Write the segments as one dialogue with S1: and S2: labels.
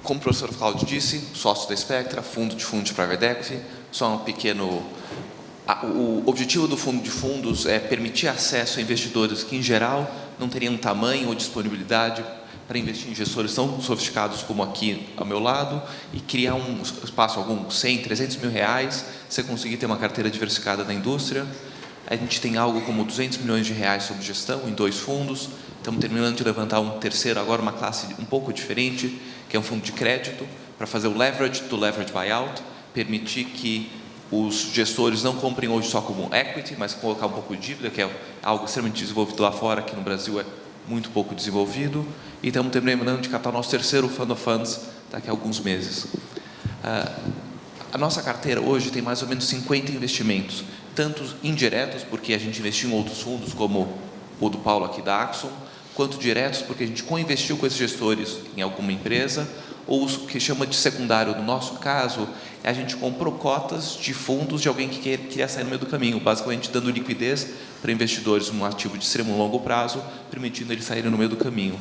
S1: Como o professor Cláudio disse, sócio da Spectra, fundo de private equity, só um pequeno... O objetivo do fundo de fundos é permitir acesso a investidores que, em geral, não teriam tamanho ou disponibilidade para investir em gestores tão sofisticados como aqui ao meu lado e criar um espaço, alguns 100, 300 mil reais, você conseguir ter uma carteira diversificada na indústria. A gente tem algo como 200 milhões de reais sob gestão em 2 fundos. Estamos terminando de levantar um terceiro, agora uma classe um pouco diferente, que é um fundo de crédito, para fazer o leverage do leverage buyout, permitir que os gestores não comprem hoje só como equity, mas colocar um pouco de dívida, que é algo extremamente desenvolvido lá fora, que no Brasil é muito pouco desenvolvido. E estamos terminando de captar o nosso terceiro Fund of Funds daqui a alguns meses. A nossa carteira hoje tem mais ou menos 50 investimentos, tanto indiretos, porque a gente investiu em outros fundos, como o do Paulo aqui da Axon, quanto diretos, porque a gente co-investiu com esses gestores em alguma empresa, ou o que chama de secundário, no nosso caso, a gente comprou cotas de fundos de alguém que queria sair no meio do caminho, basicamente dando liquidez para investidores um ativo de extremo longo prazo, permitindo eles saírem no meio do caminho.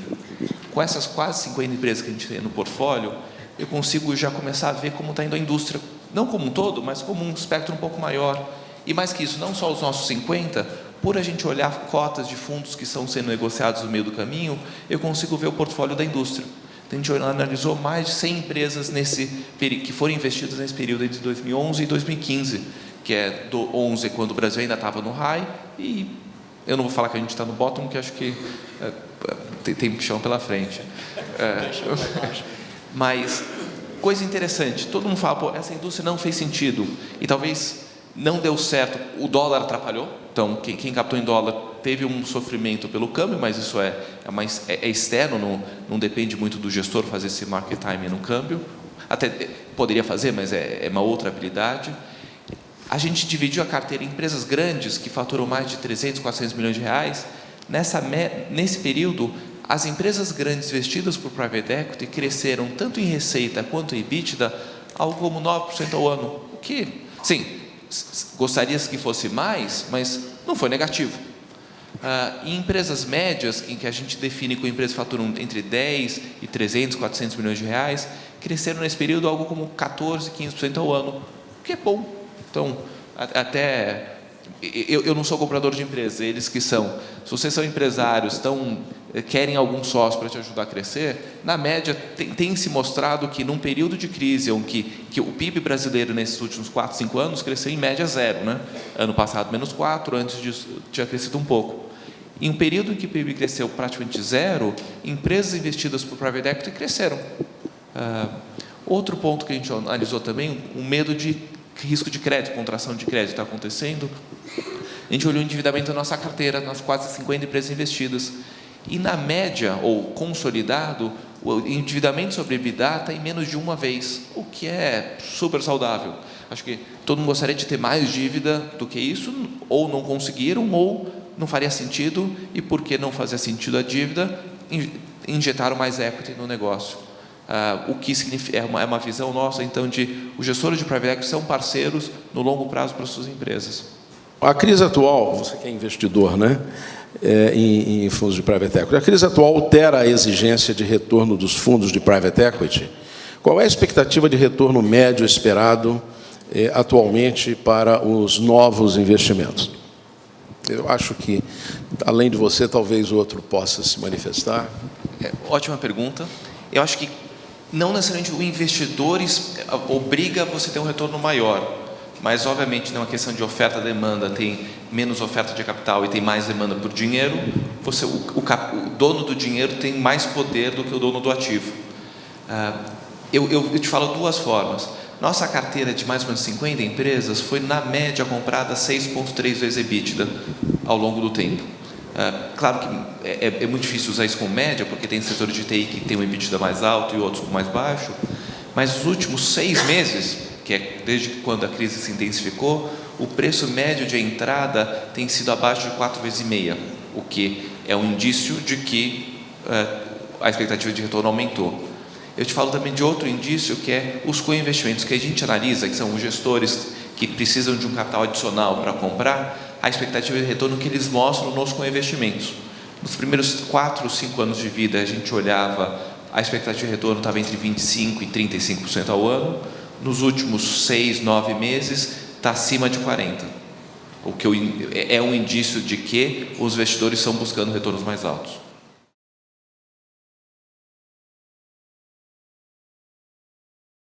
S1: Com essas quase 50 empresas que a gente tem no portfólio, eu consigo já começar a ver como está indo a indústria, não como um todo, mas como um espectro um pouco maior. E mais que isso, não só os nossos 50, por a gente olhar cotas de fundos que estão sendo negociados no meio do caminho, eu consigo ver o portfólio da indústria. A gente analisou mais de 100 empresas que foram investidas nesse período entre 2011 e 2015, que é do 11, quando o Brasil ainda estava no high, e eu não vou falar que a gente está no bottom, porque acho que tem chão pela frente. Mas, coisa interessante, todo mundo fala, pô, essa indústria não fez sentido, e talvez não deu certo, o dólar atrapalhou, então quem captou em dólar teve um sofrimento pelo câmbio, mas isso é externo, não depende muito do gestor fazer esse market timing no câmbio, até poderia fazer, mas é uma outra habilidade. A gente dividiu a carteira em empresas grandes, que faturam mais de 300, 400 milhões de reais. Nesse período, as empresas grandes investidas por private equity cresceram tanto em receita quanto em EBITDA, algo como 9% ao ano, o que, sim, gostaria que fosse mais, mas não foi negativo. Em empresas médias, em que a gente define que empresas faturam entre 10 e 300, 400 milhões de reais, cresceram nesse período algo como 14, 15% ao ano, o que é bom. Então, até eu não sou comprador de empresas, eles que são. Se vocês são empresários, querem algum sócio para te ajudar a crescer, na média tem se mostrado que num período de crise, onde que o PIB brasileiro nesses últimos 4, 5 anos cresceu em média 0, né? Ano passado menos 4, antes disso tinha crescido um pouco. Em um período em que o PIB cresceu praticamente 0, empresas investidas por private equity cresceram. Outro ponto que a gente analisou também, o medo de risco de crédito, contração de crédito está acontecendo. A gente olhou o endividamento da nossa carteira, nas quase 50 empresas investidas. E na média, ou consolidado, o endividamento sobre EBITDA está em menos de 1 vez, o que é super saudável. Acho que todo mundo gostaria de ter mais dívida do que isso, ou não conseguiram, ou não faria sentido, e porque não fazia sentido a dívida, injetaram mais equity no negócio. O que significa, é uma visão nossa, então, de os gestores de private equity são parceiros no longo prazo para as suas empresas.
S2: A crise atual, você que é investidor, né, em fundos de private equity, a crise atual altera a exigência de retorno dos fundos de private equity. Qual é a expectativa de retorno médio esperado atualmente para os novos investimentos? Eu acho que, além de você, talvez outro possa se manifestar.
S1: Ótima pergunta. Eu acho que não necessariamente o investidor obriga você a ter um retorno maior, mas, obviamente, não é uma questão de oferta-demanda, tem menos oferta de capital e tem mais demanda por dinheiro, o dono do dinheiro tem mais poder do que o dono do ativo. Eu te falo 2 formas. Nossa carteira de mais ou menos 50 empresas foi, na média, comprada 6,3 vezes EBITDA ao longo do tempo. Claro que é muito difícil usar isso como média, porque tem setores de TI que tem um EBITDA mais alto e outros mais baixo, mas nos últimos 6 meses, que é desde quando a crise se intensificou, o preço médio de entrada tem sido abaixo de 4,5 vezes, o que é um indício de que a expectativa de retorno aumentou. Eu te falo também de outro indício, que é os co-investimentos que a gente analisa, que são os gestores que precisam de um capital adicional para comprar, a expectativa de retorno que eles mostram nos co-investimentos. Nos primeiros 4 ou 5 anos de vida, a gente olhava a expectativa de retorno estava entre 25% e 35% ao ano. Nos últimos 6, 9 meses, está acima de 40%. O que é um indício de que os investidores estão buscando retornos mais altos.